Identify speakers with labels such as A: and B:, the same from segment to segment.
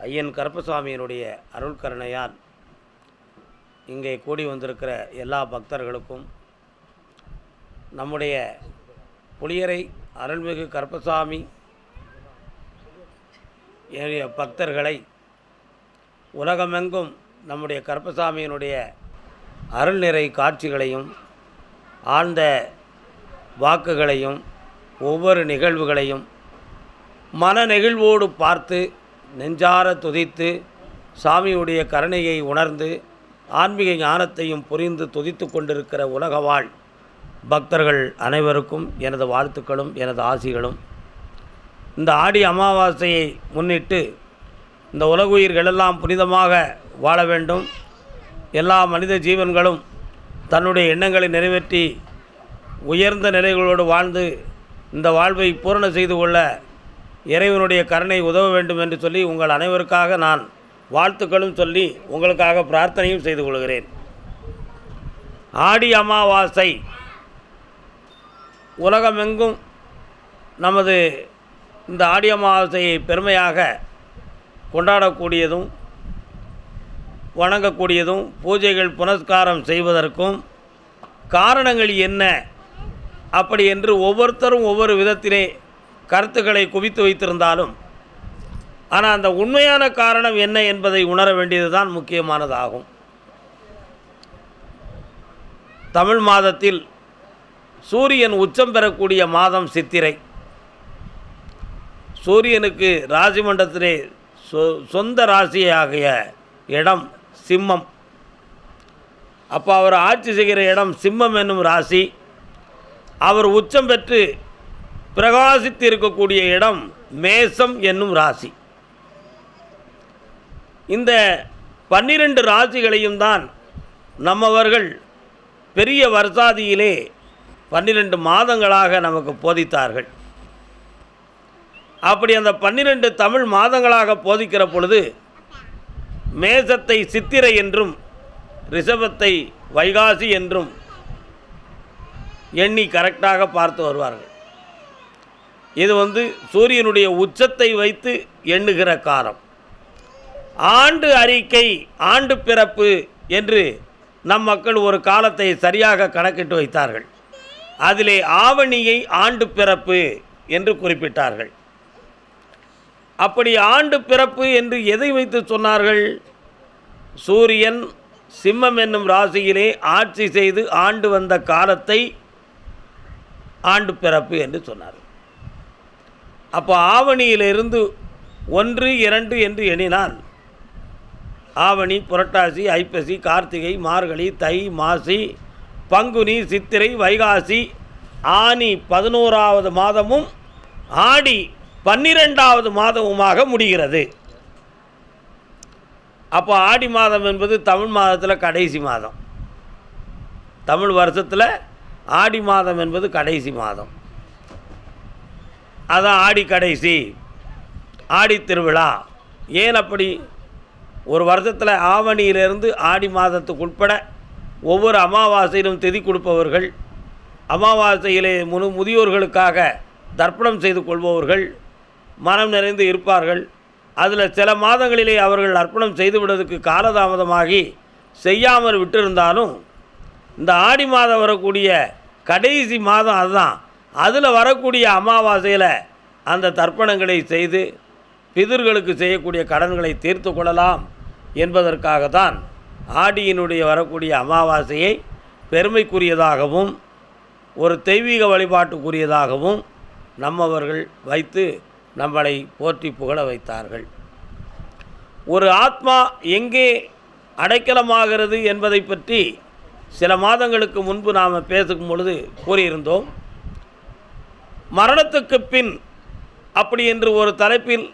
A: ஐயன் கருப்பசாமியினுடைய அருள் கருணையால் இங்கே கூடி வந்திருக்கிற எல்லா பக்தர்களுக்கும் நம்முடைய புளியரை அருள்மிகு கருப்பசாமி பக்தர்களை உலகமெங்கும் நம்முடைய கருப்பசாமியினுடைய அருள்நிறை காட்சிகளையும் ஆழ்ந்த வாக்குகளையும் ஒவ்வொரு நிகழ்வுகளையும் மன நெகிழ்வோடு பார்த்து நெஞ்சார துதித்து சாமியுடைய கருணையை உணர்ந்து ஆன்மீக ஞானத்தையும் புரிந்து துதித்து கொண்டிருக்கிற உலகவாழ் பக்தர்கள் அனைவருக்கும் எனது வாழ்த்துக்களும் எனது ஆசிகளும். இந்த ஆடி அமாவாசையை முன்னிட்டு இந்த உலகுயிர்களெல்லாம் புனிதமாக வாழ வேண்டும், எல்லா மனித ஜீவன்களும் தன்னுடைய எண்ணங்களை நிறைவேற்றி உயர்ந்த நிலைகளோடு வாழ்ந்து இந்த வாழ்வை பூரண செய்து கொள்ள இறைவனுடைய கருணை உதவ வேண்டும் என்று சொல்லி உங்கள் அனைவருக்காக நான் வாழ்த்துக்களும் சொல்லி உங்களுக்காக பிரார்த்தனையும் செய்து கொள்கிறேன். ஆடி அமாவாசை உலகமெங்கும் நமது இந்த ஆடி அமாவாசையை பெருமையாக கொண்டாடக்கூடியதும் வணங்கக்கூடியதும் பூஜைகள் புனஸ்காரம் செய்வதற்கும் காரணங்கள் என்ன அப்படி என்று ஒவ்வொருத்தரும் ஒவ்வொரு விதத்திலே கருத்துக்களை குவித்து வைத்திருந்தாலும் ஆனால் அந்த உண்மையான காரணம் என்ன என்பதை உணர வேண்டியதுதான் முக்கியமானதாகும். தமிழ் மாதத்தில் சூரியன் உச்சம் பெறக்கூடிய மாதம் சித்திரை. சூரியனுக்கு ராசி மண்டலத்திலே சொந்த ராசியாகிய இடம் சிம்மம். அப்போ அவர் ஆட்சி செய்கிற இடம் சிம்மம் என்னும் ராசி. அவர் உச்சம் பெற்று பிரகாசித்து இருக்கக்கூடிய இடம் மேசம் என்னும் ராசி. இந்த 12 ராசிகளையும் தான் நம்மவர்கள் பெரிய வருஷாதியிலே 12 மாதங்களாக நமக்கு போதித்தார்கள். அப்படி அந்த 12 தமிழ் மாதங்களாக போதிக்கிற பொழுது மேசத்தை சித்திரை என்றும் ரிஷபத்தை வைகாசி என்றும் எண்ணி கரெக்டாக பார்த்து வருவார்கள். இது சூரியனுடைய உச்சத்தை வைத்து எண்ணுகிற காலம். ஆண்டு அறிக்கை, ஆண்டு பிறப்பு என்று நம் மக்கள் ஒரு காலத்தை சரியாக கணக்கிட்டு வைத்தார்கள். அதிலே ஆவணியை ஆண்டு பிறப்பு என்று குறிப்பிட்டார்கள். அப்படி ஆண்டு பிறப்பு என்று எதை வைத்து சொன்னார்கள்? சூரியன் சிம்மம் என்னும் ராசியிலே ஆட்சி செய்து ஆண்டு வந்த காலத்தை ஆண்டு பிறப்பு என்று சொன்னார்கள். அப்போ ஆவணியிலிருந்து 1, 2 என்று எண்ணினால் ஆவணி, புரட்டாசி, ஐப்பசி, கார்த்திகை, மார்கழி, தை, மாசி, பங்குனி, சித்திரை, வைகாசி, ஆனி 11வது மாதமும் ஆடி 12வது மாதமுமாக முடிகிறது. அப்போ ஆடி மாதம் என்பது தமிழ் மாதத்தில் கடைசி மாதம். தமிழ் வருஷத்தில் ஆடி மாதம் என்பது கடைசி மாதம். அதான் ஆடி கடைசி, ஆடி திருவிழா. ஏன் அப்படி? ஒரு வருஷத்தில் ஆவணியிலிருந்து ஆடி மாதத்துக்குட்பட ஒவ்வொரு அமாவாசையிலும் திதி கொடுப்பவர்கள், அமாவாசையிலே முதியோர்களுக்காக தர்ப்பணம் செய்து கொள்பவர்கள் மனம் நிறைந்து இருப்பார்கள். அதில் சில மாதங்களிலே அவர்கள் அர்ப்பணம் செய்துவிடுவதற்கு காலதாமதமாகி செய்யாமல் விட்டிருந்தாலும் இந்த ஆடி மாதம் வரக்கூடிய கடைசி மாதம் அதுதான். அதில் வரக்கூடிய அமாவாசையில் அந்த தர்ப்பணங்களை செய்து பிதர்களுக்கு செய்யக்கூடிய கடன்களை தீர்த்து கொள்ளலாம் என்பதற்காகத்தான் ஆடியினுடைய வரக்கூடிய அமாவாசையை பெருமைக்குரியதாகவும் ஒரு தெய்வீக வழிபாட்டுக்குரியதாகவும் நம்மவர்கள் வைத்து நம்மளை போற்றி புகழ வைத்தார்கள். ஒரு ஆத்மா எங்கே அடைக்கலமாகிறது என்பதை பற்றி சில மாதங்களுக்கு முன்பு நாம் பேசும் பொழுது கூறியிருந்தோம். மரணத்துக்கு பின் அப்படி என்று ஒரு தலைப்பில்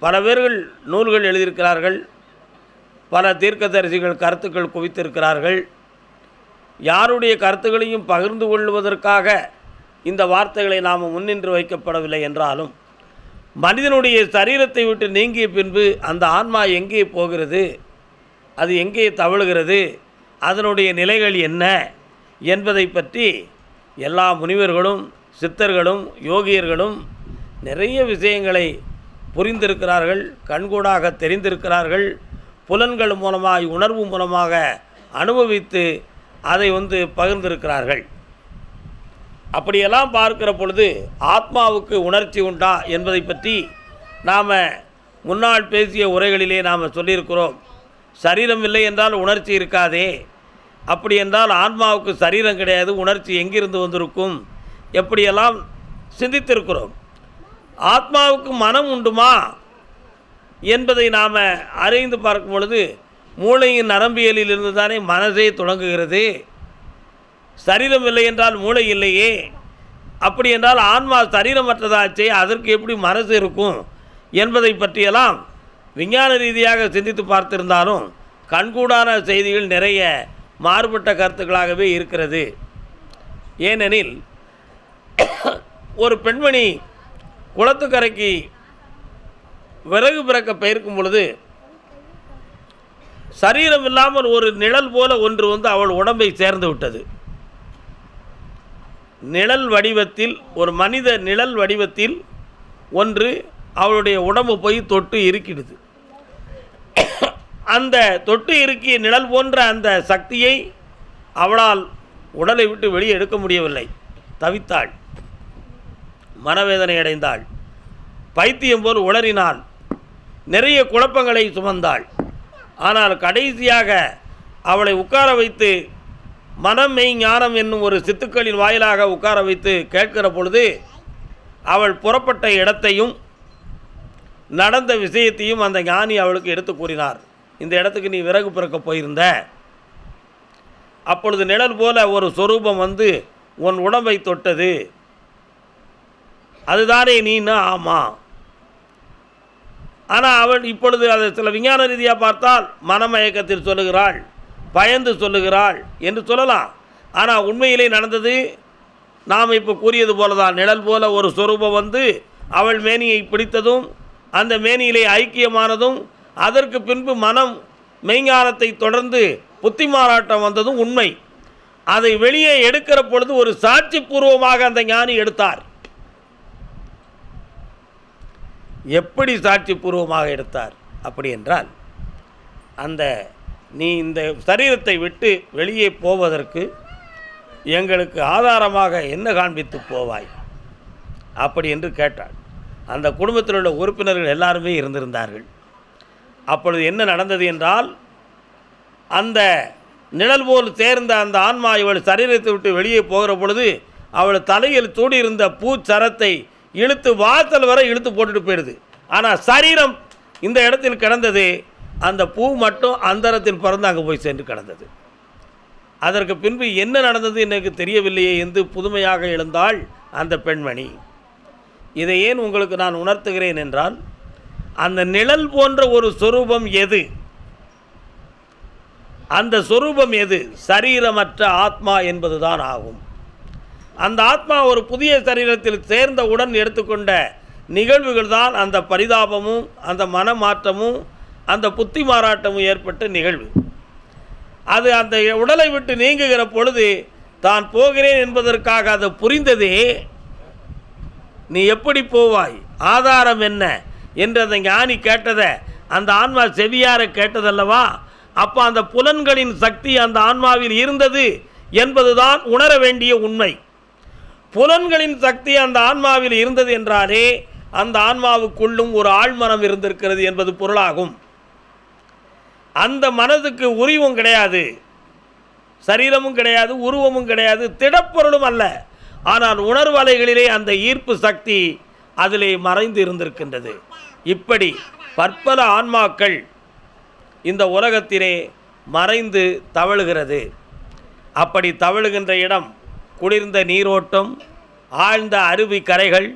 A: பல பேர்கள் நூல்கள் எழுதியிருக்கிறார்கள். பல தீர்க்கதரிசிகள் கருத்துக்கள் குவித்திருக்கிறார்கள். யாருடைய கருத்துக்களையும் பகிர்ந்து கொள்வதற்காக இந்த வார்த்தைகளை நாம் முன்னின்று வைக்கப்படவில்லை என்றாலும் மனிதனுடைய சரீரத்தை விட்டு நீங்கிய பின்பு அந்த ஆன்மா எங்கே போகிறது, அது எங்கே தவழுகிறது, அதனுடைய நிலைகள் என்ன என்பதை பற்றி எல்லா முனிவர்களும் சித்தர்களும் யோகியர்களும் நிறைய விஷயங்களை புரிந்திருக்கிறார்கள், கண்கூடாக தெரிந்திருக்கிறார்கள், புலன்கள் மூலமாக உணர்வு மூலமாக அனுபவித்து அதை பகிர்ந்திருக்கிறார்கள். அப்படியெல்லாம் பார்க்கிற பொழுது ஆத்மாவுக்கு உணர்ச்சி உண்டா என்பதை பற்றி நாம் முன்னால் பேசிய உரைகளிலே நாம் சொல்லியிருக்கிறோம். சரீரம் இல்லை என்றால் உணர்ச்சி இருக்காதே, அப்படி என்றால் ஆன்மாவுக்கு சரீரம் கிடையாது, உணர்ச்சி எங்கிருந்து வந்திருக்கும், எப்படியெல்லாம் சிந்தித்திருக்கிறோம். ஆத்மாவுக்கு மனம் உண்டுமா என்பதை நாம் அறிந்து பார்க்கும் பொழுது மூளையின் நரம்பியலில் இருந்து தானே மனசே தொடங்குகிறது. சரீரம் இல்லை என்றால் மூளை இல்லையே, அப்படி என்றால் ஆன்மா சரீரமற்றதாச்சே, அதற்கு எப்படி மனசு இருக்கும் என்பதை பற்றியெல்லாம் விஞ்ஞான ரீதியாக சிந்தித்து பார்த்திருந்தாலும் கண்கூடான செய்திகள் நிறைய மாறுபட்ட கருத்துக்களாகவே இருக்கிறது. ஏனெனில் ஒரு பெண்மணி குளத்துக்கரைக்கு விறகு பிறக்க பெயர்க்கும் பொழுது சரீரம் இல்லாமல் ஒரு நிழல் போல ஒன்று அவள் உடம்பை சேர்ந்து விட்டது. நிழல் வடிவத்தில், ஒரு மனித நிழல் வடிவத்தில் ஒன்று அவளுடைய உடம்பு போய் தொட்டு இருக்கிடுது. அந்த தொட்டு இருக்கிய நிழல் போன்ற அந்த சக்தியை அவளால் உடலை விட்டு வெளியே எடுக்க முடியவில்லை. தவித்தாள், மனவேதனை அடைந்தாள், பைத்தியம் போல் உளறினாள், நிறைய குழப்பங்களை சுமந்தாள். ஆனால் கடைசியாக அவளை உட்கார வைத்து மனம் மெய் ஞானம் என்னும் ஒரு சித்துக்களின் வாயிலாக உட்கார வைத்து கேட்கிற பொழுது அவள் புறப்பட்ட இடத்தையும் நடந்த விஷயத்தையும் அந்த ஞானி அவளுக்கு எடுத்து கூறினார். இந்த இடத்துக்கு நீ விறகு பிறக்க போயிருந்த, அப்பொழுது நிழல் போல ஒரு சொரூபம் உன் உடம்பை தொட்டது, அதுதானே நீன்னா? ஆமாம். ஆனால் அவள் இப்பொழுது அதை சில விஞ்ஞான ரீதியாக பார்த்தால் மனமயக்கத்தில் சொல்லுகிறாள், பயந்து சொல்லுகிறாள் என்று சொல்லலாம். ஆனால் உண்மையிலே நடந்தது நாம் இப்போ கூறியது போல தான். நிழல் போல ஒரு சொரூபம் அவள் மேனியை பிடித்ததும் அந்த மேனியிலே ஐக்கியமானதும் அதற்கு பின்பு மனம் மெய்ஞானத்தை தொடர்ந்து புத்தி மாறாட்டம் வந்ததும் உண்மை. அதை வெளியே எடுக்கிற பொழுது ஒரு சாட்சி பூர்வமாக அந்த ஞானி எடுத்தார். எப்படி சாட்சி பூர்வமாக எடுத்தார் அப்படி என்றால், நீ இந்த சரீரத்தை விட்டு வெளியே போவதற்கு எங்களுக்கு ஆதாரமாக என்ன காண்பித்து போவாய் அப்படி என்று கேட்டாள். அந்த குடும்பத்தில் உள்ள உறுப்பினர்கள் எல்லாருமே இருந்திருந்தார்கள். அப்பொழுது என்ன நடந்தது என்றால், அந்த நிழல் போல் சேர்ந்த அந்த ஆன்மா இவள் சரீரத்தை விட்டு வெளியே போகிற பொழுது அவள் தலையில் சூடியிருந்த பூச்சரத்தை இழுத்து வாசல் வரை இழுத்து போட்டுட்டு போயிடுது. ஆனால் சரீரம் இந்த இடத்தில் கிடந்தது, அந்த பூ மட்டும் அந்தரத்தில் பறந்து அங்கே போய் சென்று கிடந்தது. அதற்கு பின்பு என்ன நடந்தது எனக்கு தெரியவில்லையே என்று புதுமையாக எழுந்தாள் அந்த பெண்மணி. இதை ஏன் உங்களுக்கு நான் உணர்த்துகிறேன் என்றால், அந்த நிழல் போன்ற ஒரு சொரூபம் எது, அந்த சொரூபம் எது? சரீரமற்ற ஆத்மா என்பதுதான் ஆகும். அந்த ஆத்மா ஒரு புதிய சரீரத்தில் சேர்ந்தவுடன் எடுத்துக்கொண்ட நிகழ்வுகள் தான் அந்த பரிதாபமும் அந்த மனமாற்றமும் அந்த புத்தி மாறாட்டமும் ஏற்பட்ட நிகழ்வு. அது அந்த உடலை விட்டு நீங்குகிற பொழுது தான் போகிறேன் என்பதற்காக அது புரிந்ததே. நீ எப்படி போவாய், ஆதாரம் என்ன என்று அந்த ஞானி கேட்டதை அந்த ஆன்மா செவியார கேட்டதல்லவா? அப்போ அந்த புலன்களின் சக்தி அந்த ஆன்மாவில் இருந்தது என்பதுதான் உணர வேண்டிய உண்மை. புலன்களின் சக்தி அந்த ஆன்மாவில் இருந்தது என்றாலே அந்த ஆன்மாவுக்குள்ளும் ஒரு ஆழ்மனம் இருந்திருக்கிறது என்பது பொருளாகும். அந்த மனதுக்கு உருவம் கிடையாது, சரீரமும் கிடையாது, உருவமும் கிடையாது, திடப்பொருளும் அல்ல. ஆனால் உணர்வலைகளிலே அந்த ஈர்ப்பு சக்தி அதிலே மறைந்து இருந்திருக்கின்றது. இப்படி பற்பல ஆன்மாக்கள் இந்த உலகத்திலே மறைந்து தவழுகிறது. அப்படி தவழுகின்ற இடம் குளிர்ந்த நீரோட்டம், ஆழ்ந்த அருவி கரைகள்,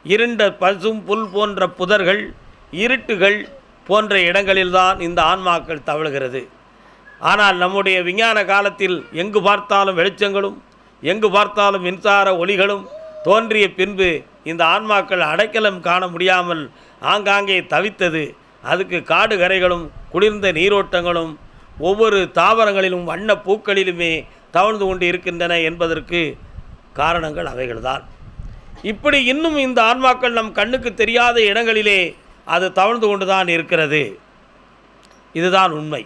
A: இருண்ட பசும் புல் போன்ற புதர்கள், இருட்டுகள் போன்ற இடங்களில்தான் இந்த ஆன்மாக்கள் தவழுகிறது. ஆனால் நம்முடைய விஞ்ஞான காலத்தில் எங்கு பார்த்தாலும் வெளிச்சங்களும் எங்கு பார்த்தாலும் மின்சார ஒளிகளும் தோன்றிய பின்பு இந்த ஆன்மாக்கள் அடைக்கலம் காண முடியாமல் ஆங்காங்கே தவித்தது. அதுக்கு காடு கரைகளும் குளிர்ந்த நீரோட்டங்களும் ஒவ்வொரு தாவரங்களிலும் வண்ண பூக்களிலுமே தவழ்ந்து கொண்டு இருக்கின்றன என்பதற்கு காரணங்கள் அவைகள்தான். இப்படி இன்னும் இந்த ஆன்மாக்கள் நம் கண்ணுக்கு தெரியாத இடங்களிலே அது தவழ்ந்து கொண்டு தான் இருக்கிறது. இதுதான் உண்மை.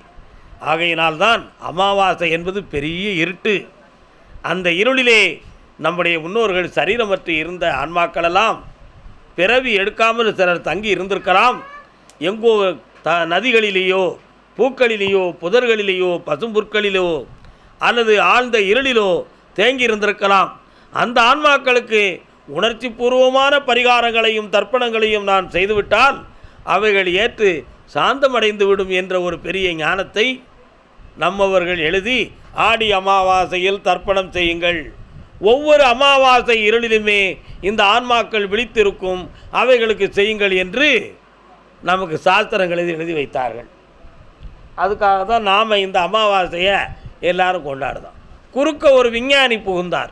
A: ஆகையினால்தான் அமாவாசை என்பது பெரிய இருட்டு. அந்த இருளிலே நம்முடைய முன்னோர்கள் சரீரமற்று இருந்த ஆன்மாக்களெல்லாம் பிறவி எடுக்காமல் சிலர் தங்கி இருந்திருக்கலாம். எங்கோ நதிகளிலேயோ பூக்களிலேயோ புதர்களிலேயோ பசும்புற்களிலோ அல்லது ஆழ்ந்த இருளிலோ தேங்கி இருந்திருக்கலாம். அந்த ஆன்மாக்களுக்கு உணர்ச்சி பூர்வமான பரிகாரங்களையும் தர்ப்பணங்களையும் நான் செய்துவிட்டால் அவைகள் ஏற்று சாந்தமடைந்து விடும் என்ற ஒரு பெரிய ஞானத்தை நம்மவர்கள் எழுதி ஆடி அமாவாசையில் தர்ப்பணம் செய்யுங்கள், ஒவ்வொரு அமாவாசை இருளிலுமே இந்த ஆன்மாக்கள் விழித்திருக்கும், அவைகளுக்கு செய்யுங்கள் என்று நமக்கு சாஸ்திரங்களை எழுதி வைத்தார்கள். அதுக்காக தான் நாம் இந்த அமாவாசையை எல்லாரும் கொண்டாடுதோம். குறுக்க ஒரு விஞ்ஞானி புகுந்தார்.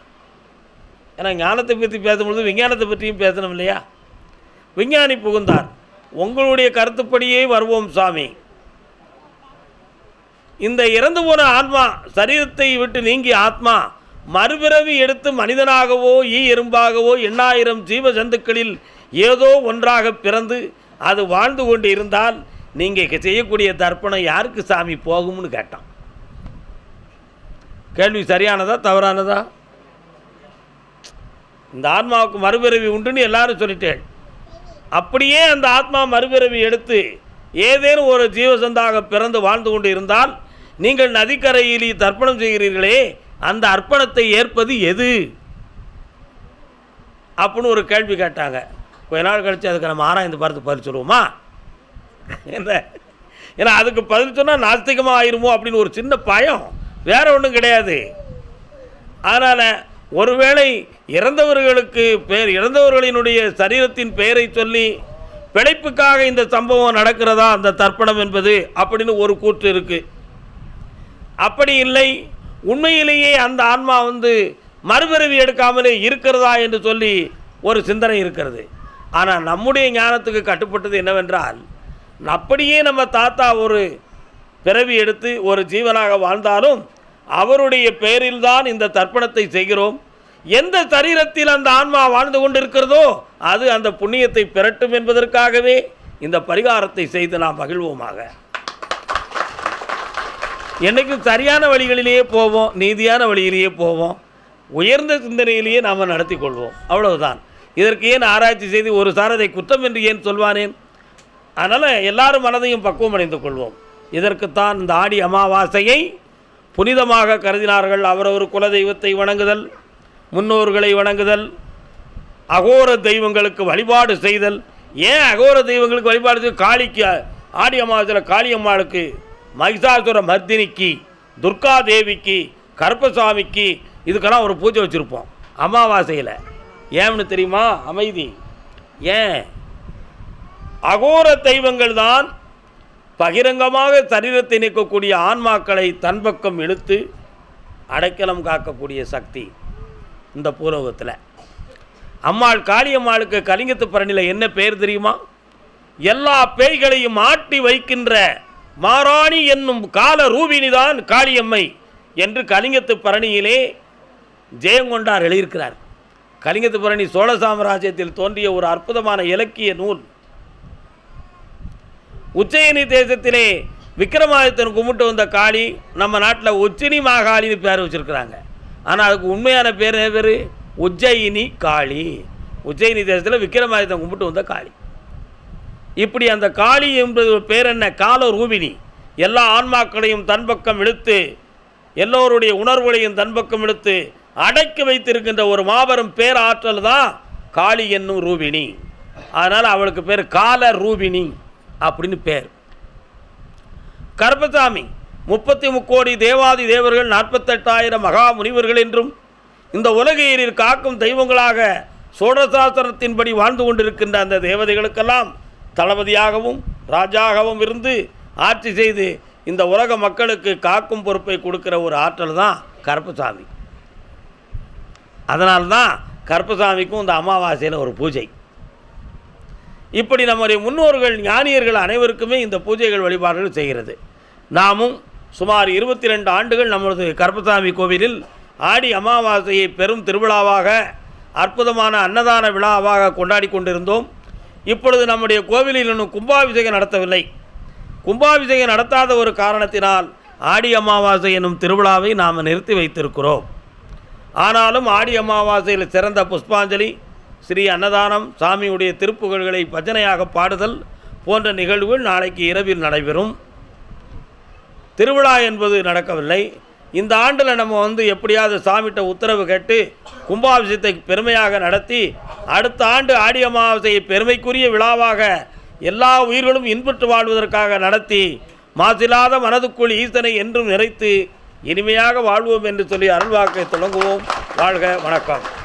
A: ஏன்னா ஞானத்தை பற்றி பேசும்பொழுது விஞ்ஞானத்தை பற்றியும் பேசணும் இல்லையா? விஞ்ஞானி புகுந்தார். உங்களுடைய கருத்துப்படியே வருவோம் சாமி, இந்த இறந்து போன ஆன்மா சரீரத்தை விட்டு நீங்கி ஆத்மா மறுபிறவி எடுத்து மனிதனாகவோ எறும்பாகவோ 8000 ஜீவ ஜந்துக்களில் ஏதோ ஒன்றாக பிறந்து அது வாழ்ந்து கொண்டு இருந்தால் நீங்கள் செய்யக்கூடிய தர்ப்பணம் யாருக்கு சாமி போகும்னு கேட்டான். கேள்வி சரியானதா தவறானதா? இந்த ஆத்மாவுக்கு மறுபிறவி உண்டுன்னு எல்லாரும் சொல்லிட்டேன். அப்படியே அந்த ஆத்மா மறுபிறவி எடுத்து ஏதேனும் ஒரு ஜீவசந்தாக பிறந்து வாழ்ந்து கொண்டு இருந்தால் நீங்கள் நதிக்கரையில் தர்ப்பணம் செய்கிறீர்களே, அந்த அர்ப்பணத்தை ஏற்பது எது அப்படின்னு ஒரு கேள்வி கேட்டாங்க. கொஞ்ச நாள் கழித்து அதுக்கு நம்ம ஆராய்ந்து பார்த்து பதில் சொல்லுவோமா? ஏன்னா அதுக்கு பதில் சொன்னால் நாஸ்திகமாக ஆயிருமோ அப்படின்னு ஒரு சின்ன பயம், வேற ஒன்றும் கிடையாது. அதனால் ஒருவேளை இறந்தவர்களினுடைய சரீரத்தின் பெயரை சொல்லி பிழைப்புக்காக இந்த சம்பவம் நடக்கிறதா அந்த தர்ப்பணம் என்பது அப்படின்னு ஒரு கூற்று இருக்குது. அப்படி இல்லை, உண்மையிலேயே அந்த ஆன்மா மறுபிறவி எடுக்காமலே இருக்கிறதா என்று சொல்லி ஒரு சிந்தனை இருக்கிறது. ஆனால் நம்முடைய ஞானத்துக்கு கட்டுப்பட்டது என்னவென்றால், அப்படியே நம்ம தாத்தா ஒரு பிறவி எடுத்து ஒரு ஜீவனாக வாழ்ந்தாலும் அவருடைய பெயரில்தான் இந்த தர்ப்பணத்தை செய்கிறோம். எந்த சரீரத்தில் அந்த ஆன்மா வாழ்ந்து கொண்டிருக்கிறதோ அது அந்த புண்ணியத்தை பெறட்டும் என்பதற்காகவே இந்த பரிகாரத்தை செய்து நாம் மகிழ்வோமாக. என்றைக்கும் சரியான வழிகளிலேயே போவோம், நீதியான வழியிலேயே போவோம், உயர்ந்த சிந்தனையிலேயே நாம் நடத்தி கொள்வோம், அவ்வளவுதான். இதற்கு ஏன் ஆராய்ச்சி செய்து ஒரு சாரதை குற்றம் என்று ஏன் சொல்வானேன்? அதனால் எல்லாரும் மனதையும் பக்குவம் அடைந்து கொள்வோம். இதற்குத்தான் இந்த ஆடி அமாவாசையை புனிதமாக கருதினார்கள். அவரவர் குலதெய்வத்தை வணங்குதல், முன்னோர்களை வணங்குதல், அகோர தெய்வங்களுக்கு வழிபாடு செய்தல். ஏன் அகோர தெய்வங்களுக்கு வழிபாடு செய்ய? காளிக்கு ஆடி அமாவாசையில் காளியம்மாளுக்கு, மகிஷாசுர மர்தினிக்கு, துர்கா தேவிக்கு, கருப்பசாமிக்கு, இதுக்கெல்லாம் ஒரு பூஜை வச்சுருப்போம் அமாவாசையில். ஏன்னு தெரியுமா? அமைதி. ஏன்? அகோர தெய்வங்கள் தான் பகிரங்கமாக சரீரத்தை நீக்கக்கூடிய ஆன்மாக்களை தன் பக்கம் இழுத்து அடைக்கலம் காக்கக்கூடிய சக்தி இந்த பூலோகத்தில். அம்மாள் காளியம்மாளுக்கு கலிங்கத்து பரணியில் என்ன பேர் தெரியுமா? எல்லா பேய்களையும் ஆட்டி வைக்கின்ற மாராணி என்னும் கால ரூபினிதான் காளியம்மை என்று கலிங்கத்து பரணியிலே ஜெயங்கொண்டார் எழுதியிருக்கிறார். கலிங்கத்து பரணி சோழ சாம்ராஜ்யத்தில் தோன்றிய ஒரு அற்புதமான இலக்கிய நூல். உச்சயினி தேசத்திலே விக்ரமாதித்தன் கும்பிட்டு வந்த காளி நம்ம நாட்டில் உச்சினி மாகாளின்னு பேர் வச்சுருக்கிறாங்க. ஆனால் அதுக்கு உண்மையான பேர் என்ன பேர்? உஜ்ஜயினி காளி. உஜ்ஜயினி தேசத்தில் விக்ரமாதித்தன் கும்பிட்டு வந்த காளி. இப்படி அந்த காளி என்பது பேர் என்ன? கால ரூபினி. எல்லா ஆன்மாக்களையும் தன் பக்கம் இழுத்து, எல்லோருடைய உணர்வுகளையும் தன் பக்கம் இழுத்து அடக்கி வைத்திருக்கின்ற ஒரு மாபெரும் பேராற்றல் தான் காளி என்னும் ரூபினி. அதனால் அவளுக்கு பேர் கால ரூபினி அப்படின்னு பேர். கருப்பசாமி 33 கோடி தேவாதி தேவர்கள், 48,000 மகா முனிவர்கள் என்றும் இந்த உலகையரில் காக்கும் தெய்வங்களாக சோழசாஸ்திரத்தின்படி வாழ்ந்து கொண்டிருக்கின்ற அந்த தேவதைகளுக்கெல்லாம் தளபதியாகவும் ராஜாகவும் இருந்து ஆட்சி செய்து இந்த உலக மக்களுக்கு காக்கும் பொறுப்பை கொடுக்கிற ஒரு ஆற்றல் தான் கருப்பசாமி. அதனால்தான் கருப்பசாமிக்கும் இந்த அமாவாசையில் ஒரு பூஜை. இப்படி நம்முடைய முன்னோர்கள் ஞானியர்கள் அனைவருக்குமே இந்த பூஜைகள் வழிபாடுகள் செய்கிறது. நாமும் சுமார் 22 ஆண்டுகள் நமது கருப்பசாமி கோவிலில் ஆடி அமாவாசையை பெரும் திருவிழாவாக, அற்புதமான அன்னதான விழாவாக கொண்டாடி கொண்டிருந்தோம். இப்பொழுது நம்முடைய கோவிலில் இன்னும் கும்பாபிஷேகம் நடத்தவில்லை. கும்பாபிஷேகம் நடத்தாத ஒரு காரணத்தினால் ஆடி அமாவாசை என்னும் திருவிழாவை நாம் நிறுத்தி வைத்திருக்கிறோம். ஆனாலும் ஆடி அமாவாசையில் சிறந்த புஷ்பாஞ்சலி, ஸ்ரீ அன்னதானம், சாமியுடைய திருப்புகழ்களை பஜனையாக பாடுதல் போன்ற நிகழ்வுகள் நாளைக்கு இரவில் நடைபெறும். திருவிழா என்பது நடக்கவில்லை. இந்த ஆண்டில் நம்ம எப்படியாவது சாமிகிட்ட உத்தரவு கேட்டு கும்பாபிஷேகத்தை பெருமையாக நடத்தி அடுத்த ஆண்டு ஆடி அமாவாசையை பெருமைக்குரிய விழாவாக எல்லா உயிர்களும் இன்புற்று வாழ்வதற்காக நடத்தி மாசில்லாத மனதுக்குள் ஈசனை என்றும் நிறைத்து இனிமையாக வாழ்வோம் என்று சொல்லி அருள்வாக்கை தொடங்குவோம். வாழ்க, வணக்கம்.